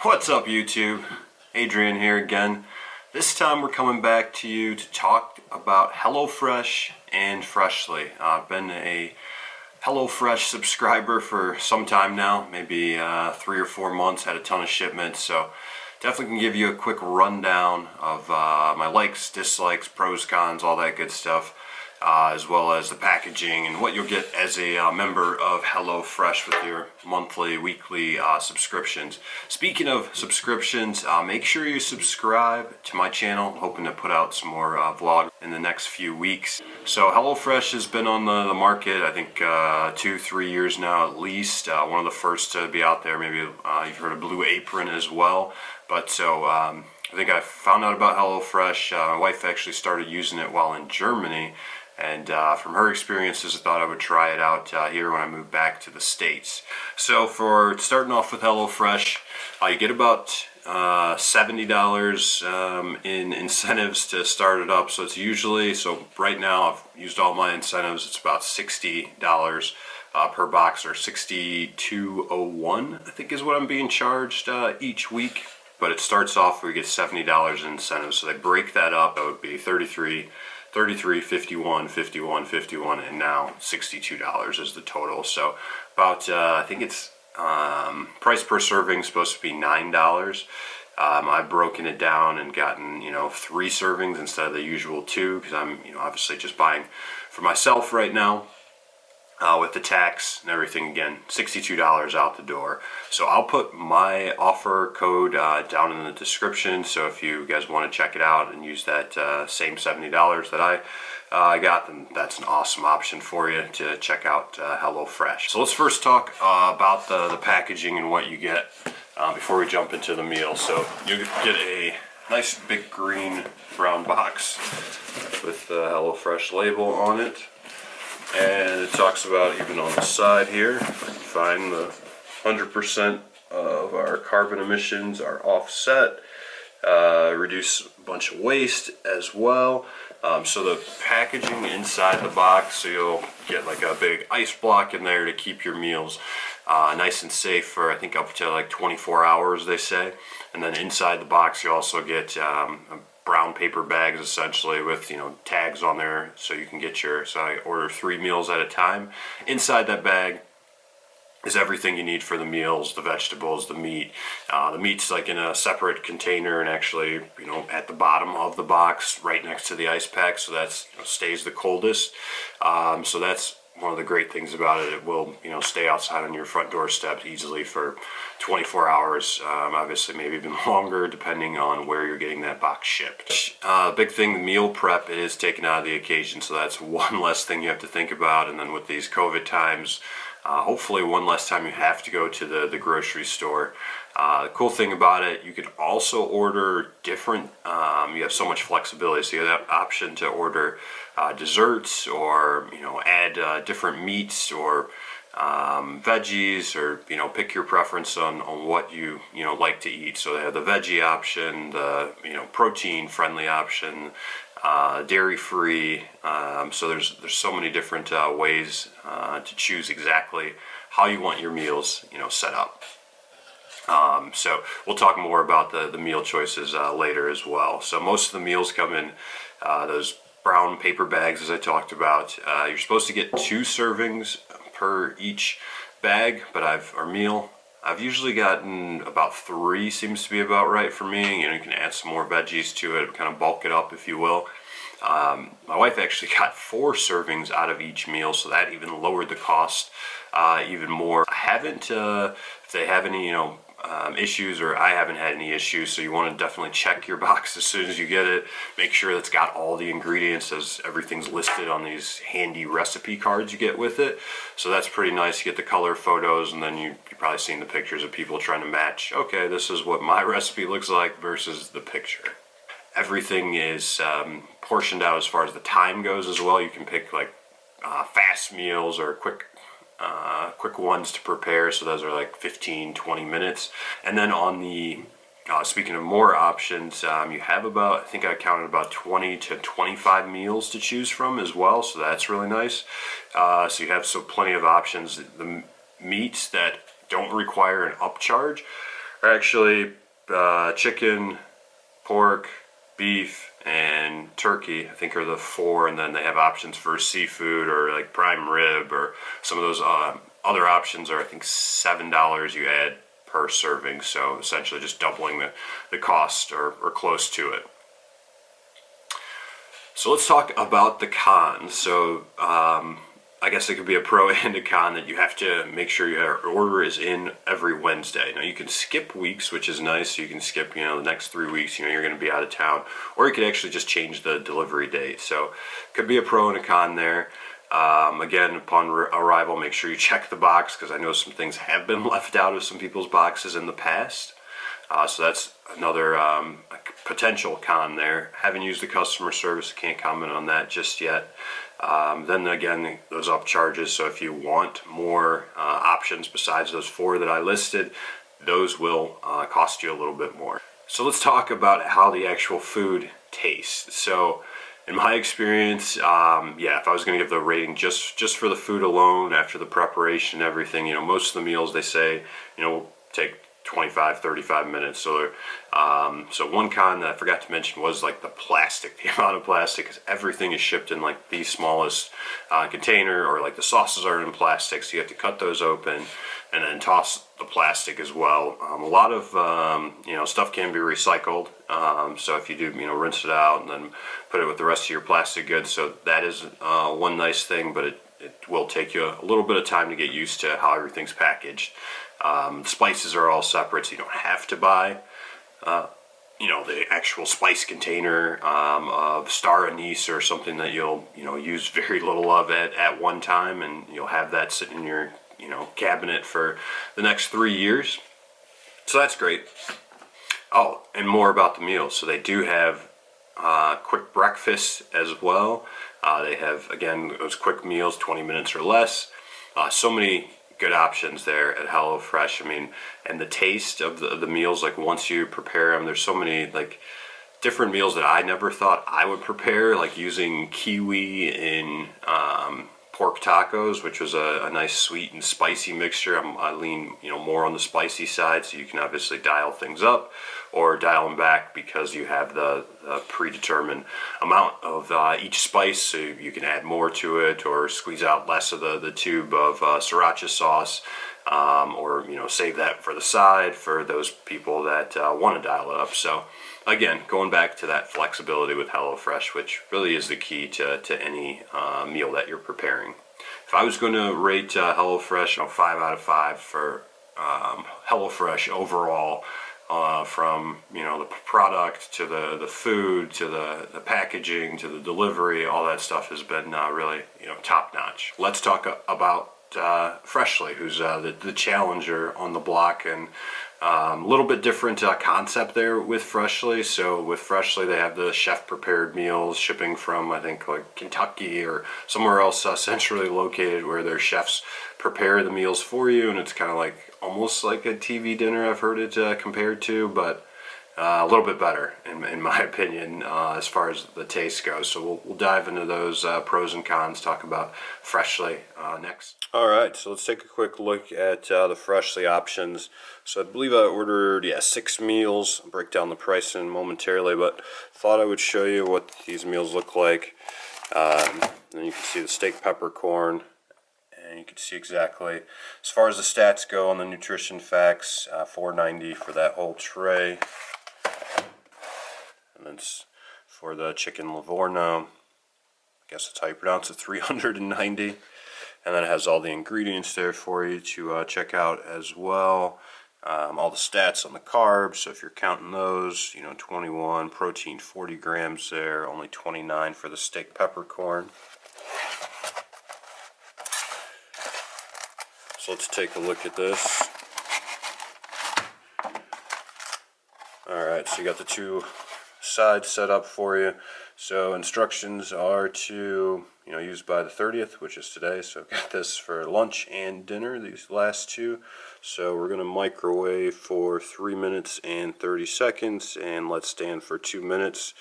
What's up, YouTube? Adrian here again. This time we're coming back to you to talk about HelloFresh and Freshly. I've been a HelloFresh subscriber for some time now, maybe 3 or 4 months, had a ton of shipments, so definitely can give you a quick rundown of my likes, dislikes, pros, cons, all that good stuff. As well as the packaging and what you'll get as a member of HelloFresh with your monthly, weekly subscriptions. Speaking of subscriptions, make sure you subscribe to my channel. I'm hoping to put out some more vlogs in the next few weeks. So HelloFresh has been on the market, I think 2-3 years now at least. One of the first to be out there. Maybe you've heard of Blue Apron as well. But so I think I found out about HelloFresh. My wife actually started using it while in Germany. And from her experiences, I thought I would try it out here when I moved back to the States. So for starting off with HelloFresh, you get about $70 in incentives to start it up. So it's usually, so right now I've used all my incentives, it's about $60 per box, or $62.01 I think is what I'm being charged each week. But it starts off where you get $70 in incentives. So they break that up. That would be 33, 51, 51, 51, and now $62 is the total. So about, I think it's price per serving is supposed to be $9. I've broken it down and gotten 3 servings instead of the usual 2, because I'm obviously just buying for myself right now. With the tax and everything, again, $62 out the door. So I'll put my offer code down in the description, so if you guys want to check it out and use that same $70 that I got, then that's an awesome option for you to check out HelloFresh. So let's first talk about the packaging and what you get before we jump into the meal. So you get a nice big green brown box with the HelloFresh label on it. And it talks about, even on the side here, if I can find, the 100% of our carbon emissions are offset, reduce a bunch of waste as well. So the packaging inside the box, so you'll get like a big ice block in there to keep your meals nice and safe for, I think, up to like 24 hours, they say. And then inside the box you also get brown paper bags, essentially, with tags on there, so you can get so I order 3 meals at a time. Inside that bag is everything you need for the meals, the vegetables, the meat. The meat's like in a separate container, and actually at the bottom of the box right next to the ice pack, so that stays the coldest. So that's one of the great things about it. It will stay outside on your front doorstep easily for 24 hours, obviously maybe even longer depending on where you're getting that box shipped. Big thing, the meal prep is taken out of the occasion, so that's one less thing you have to think about. And then with these COVID times, hopefully one less time you have to go to the grocery store. The cool thing about it, you could also order different, you have so much flexibility, so you have that option to order desserts, or add different meats or veggies, or pick your preference on what you like to eat. So they have the veggie option, the protein friendly option, dairy free. So there's so many different ways to choose exactly how you want your meals set up. So we'll talk more about the meal choices later as well. So most of the meals come in those brown paper bags, as I talked about. You're supposed to get 2 servings per each bag, but I've usually gotten about 3, seems to be about right for me. You can add some more veggies to it, kind of bulk it up, if you will. My wife actually got 4 servings out of each meal, so that even lowered the cost even more. I haven't, if they have any, issues, or I haven't had any issues, so you want to definitely check your box as soon as you get it. Make sure it's got all the ingredients, as everything's listed on these handy recipe cards you get with it. So that's pretty nice. You get the color photos, and then you've probably seen the pictures of people trying to match, okay, this is what my recipe looks like versus the picture. Everything is portioned out as far as the time goes as well. You can pick like fast meals or quick ones to prepare, so those are like 15-20 minutes. And then on the speaking of more options, you have about, I think I counted about 20 to 25 meals to choose from as well, so that's really nice. So you have plenty of options. The meats that don't require an upcharge are actually chicken, pork, beef, and turkey, I think, are the 4, and then they have options for seafood or like prime rib, or some of those other options are, I think, $7 you add per serving, so essentially just doubling the cost or close to it. So let's talk about the cons. So I guess it could be a pro and a con that you have to make sure your order is in every Wednesday. Now you can skip weeks, which is nice. You can skip, the next 3 weeks, you're going to be out of town, or you could actually just change the delivery date. So it could be a pro and a con there. Again, upon arrival, make sure you check the box, because I know some things have been left out of some people's boxes in the past. So that's another potential con there. Haven't used the customer service, can't comment on that just yet. Then again, those upcharges, so if you want more options besides those 4 that I listed, those will cost you a little bit more. So let's talk about how the actual food tastes. So in my experience, yeah, if I was going to give the rating just for the food alone, after the preparation and everything, most of the meals, they say, will take 25-35 minutes. So so one con that I forgot to mention was like the plastic, the amount of plastic, because everything is shipped in like the smallest container, or like the sauces are in plastic, so you have to cut those open and then toss the plastic as well. A lot of stuff can be recycled, so if you do rinse it out and then put it with the rest of your plastic goods, so that is one nice thing, but it will take you a little bit of time to get used to how everything's packaged. Spices are all separate, so you don't have to buy the actual spice container of star anise or something that you'll use very little of at one time, and you'll have that sitting in your cabinet for the next 3 years. So that's great. Oh, and more about the meals. So they do have quick breakfast as well. They have, again, those quick meals, 20 minutes or less. So many good options there at HelloFresh. I mean, and the taste of the meals, like once you prepare them, there's so many like different meals that I never thought I would prepare, like using kiwi in pork tacos, which was a nice sweet and spicy mixture. I lean more on the spicy side, so you can obviously dial things up or dial them back, because you have the predetermined amount of each spice, so you can add more to it or squeeze out less of the tube of sriracha sauce, or save that for the side for those people that want to dial it up. So again, going back to that flexibility with HelloFresh, which really is the key to any meal that you're preparing. If I was going to rate HelloFresh, 5 out of 5 for HelloFresh overall, from the product to the food to the packaging to the delivery, all that stuff has been really top notch. Let's talk about Freshly, who's the challenger on the block, and a little bit different concept there with Freshly. So with Freshly, they have the chef prepared meals shipping from, I think, like Kentucky or somewhere else centrally located, where their chefs prepare the meals for you, and it's kind of like almost like a TV dinner, I've heard it compared to, but a little bit better in my opinion as far as the taste goes. So we'll dive into those pros and cons, talk about Freshly next. All right, so let's take a quick look at the Freshly options. So I believe I ordered 6 meals. I'll break down the pricing momentarily, but thought I would show you what these meals look like. And you can see the steak peppercorn, and you can see exactly as far as the stats go on the nutrition facts, $4.90 for that whole tray. And then for the chicken Livorno, I guess that's how you pronounce it, $390. And then it has all the ingredients there for you to check out as well. All the stats on the carbs, so if you're counting those, 21, protein 40 grams there, only 29 for the steak peppercorn. So let's take a look at this. Alright, so you got the 2 sides set up for you. So instructions are to use by the 30th, which is today. So got this for lunch and dinner, these last 2. So we're going to microwave for 3 minutes and 30 seconds and let stand for 2 minutes,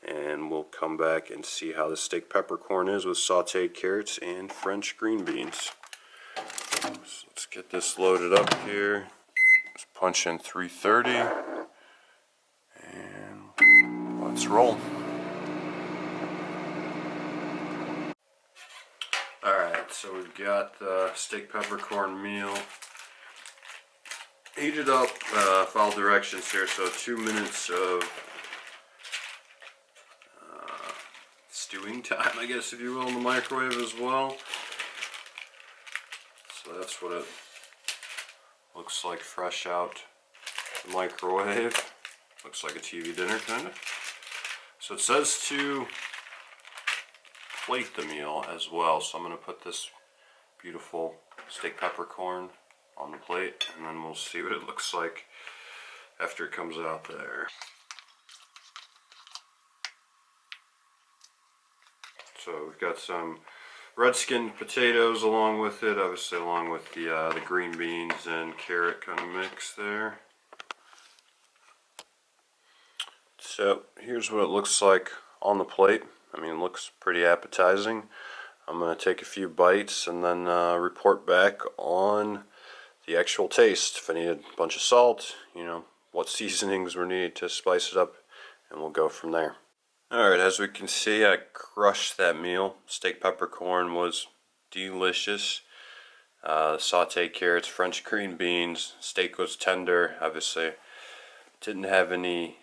and we'll come back and see how the steak peppercorn is with sauteed carrots and French green beans. So let's get this loaded up here. Let's punch in 330 and let's roll. Alright, so we've got the steak peppercorn meal heated up. Follow directions here. So 2 minutes of stewing time, I guess, if you will, in the microwave as well. So that's what it looks like fresh out the microwave. Looks like a TV dinner, kind of. So it says to plate the meal as well. So I'm going to put this beautiful steak peppercorn on the plate, and then we'll see what it looks like after it comes out there. So we've got some red-skinned potatoes along with it, obviously along with the green beans and carrot kind of mix there. So here's what it looks like on the plate. I mean, it looks pretty appetizing. I'm going to take a few bites and then report back on the actual taste. If I need a bunch of salt, you know, what seasonings were needed to spice it up, and we'll go from there. Alright, as we can see, I crushed that meal. Steak peppercorn was delicious. Sauteed carrots, French green beans, steak was tender. Obviously, didn't have any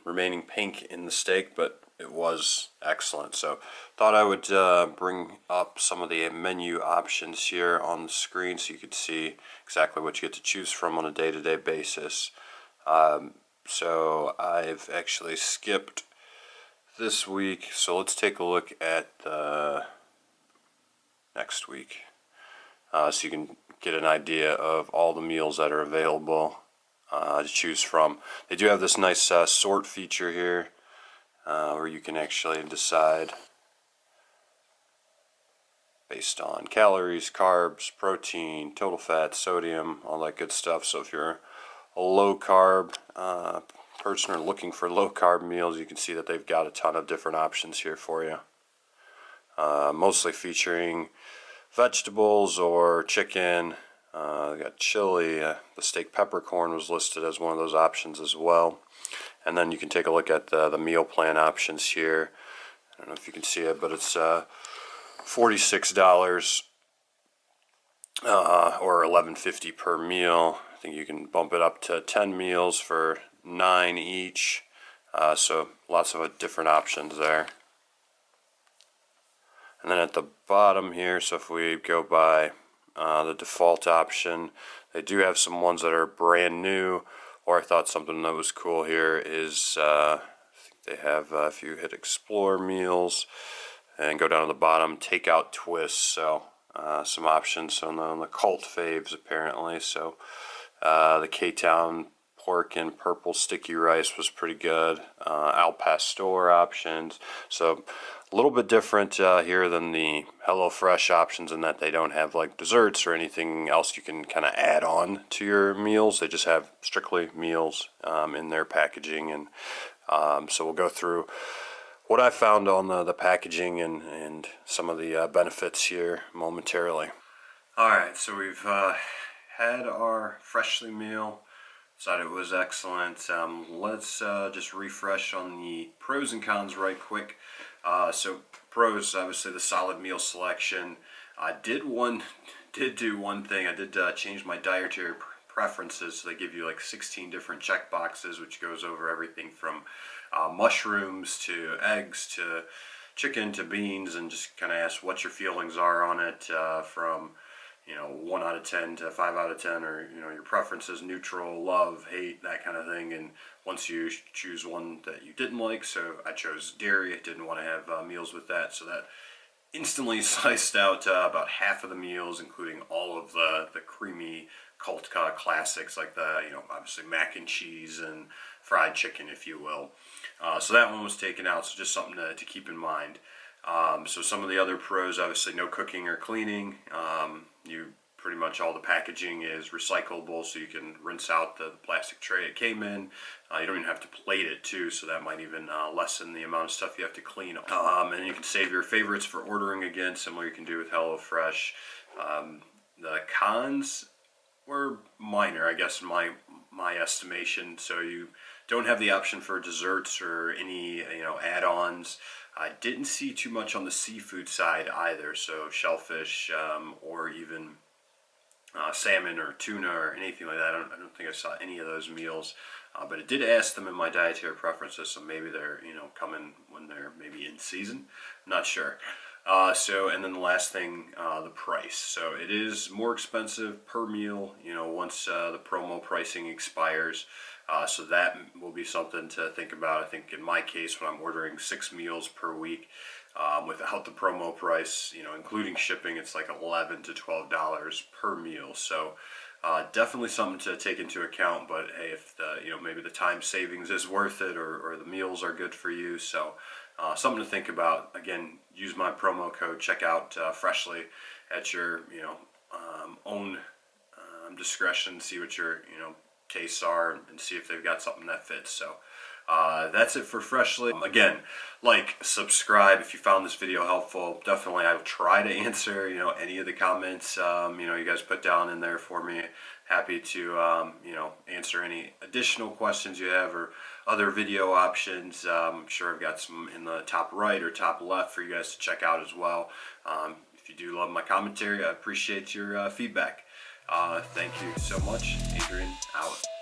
remaining pink in the steak, but it was excellent. So, thought I would bring up some of the menu options here on the screen so you could see exactly what you get to choose from on a day-to-day basis. So, I've actually skipped this week, so let's take a look at next week, so you can get an idea of all the meals that are available to choose from. They do have this nice sort feature here, where you can actually decide based on calories, carbs, protein, total fat, sodium, all that good stuff. So if you're a low carb person or looking for low carb meals, you can see that they've got a ton of different options here for you. Mostly featuring vegetables or chicken. They got chili. The steak peppercorn was listed as one of those options as well. And then you can take a look at the meal plan options here. I don't know if you can see it, but it's $46 or $11.50 per meal. I think you can bump it up to 10 meals for $9 each. So lots of different options there. And then at the bottom here, so if we go by the default option, they do have some ones that are brand new, or I thought something that was cool here is I think they have, if you hit explore meals and go down to the bottom, takeout twists. So some options on the cult faves apparently. So the K-Town pork and purple sticky rice was pretty good. Al Pastor options. So a little bit different here than the HelloFresh options in that they don't have like desserts or anything else you can kind of add on to your meals. They just have strictly meals in their packaging. And so we'll go through what I found on the packaging and some of the benefits here momentarily. Alright, so we've had our freshly meal. Thought it was excellent. Let's just refresh on the pros and cons right quick. So pros, obviously the solid meal selection. I did do one thing. I did change my dietary preferences. So they give you like 16 different check boxes, which goes over everything from mushrooms to eggs to chicken to beans, and just kind of ask what your feelings are on it, from 1 out of 10 to 5 out of 10, or your preferences, neutral, love, hate, that kind of thing. And once you choose one that you didn't like, so I chose dairy. I didn't want to have meals with that, so that instantly sliced out about half of the meals, including all of the creamy cult classics like the obviously mac and cheese and fried chicken, if you will. So that one was taken out. So just something to keep in mind. So some of the other pros, obviously no cooking or cleaning. You pretty much all the packaging is recyclable, so you can rinse out the plastic tray it came in. You don't even have to plate it too, so that might even lessen the amount of stuff you have to clean. And you can save your favorites for ordering again, similar you can do with HelloFresh. The cons, were minor, I guess, in my estimation. So you don't have the option for desserts or any add-ons. I didn't see too much on the seafood side either, so shellfish or even salmon or tuna or anything like that. I don't think I saw any of those meals, but it did ask them in my dietary preferences, so maybe they're coming when they're maybe in season. I'm not sure. And then the last thing, the price. So it is more expensive per meal, once the promo pricing expires. So that will be something to think about. I think in my case, when I'm ordering 6 meals per week, without the promo price, including shipping, it's like $11 to $12 per meal. So definitely something to take into account. But hey, if maybe the time savings is worth it, or the meals are good for you, so something to think about. Again, use my promo code. Check out Freshly at your own discretion. See what your tastes are, and see if they've got something that fits. So that's it for Freshly. Again, like, subscribe if you found this video helpful. Definitely, I'll try to answer any of the comments you guys put down in there for me. Happy to answer any additional questions you have, or other video options. I'm sure I've got some in the top right or top left for you guys to check out as well. If you do love my commentary, I appreciate your feedback. Thank you so much. Adrian, out.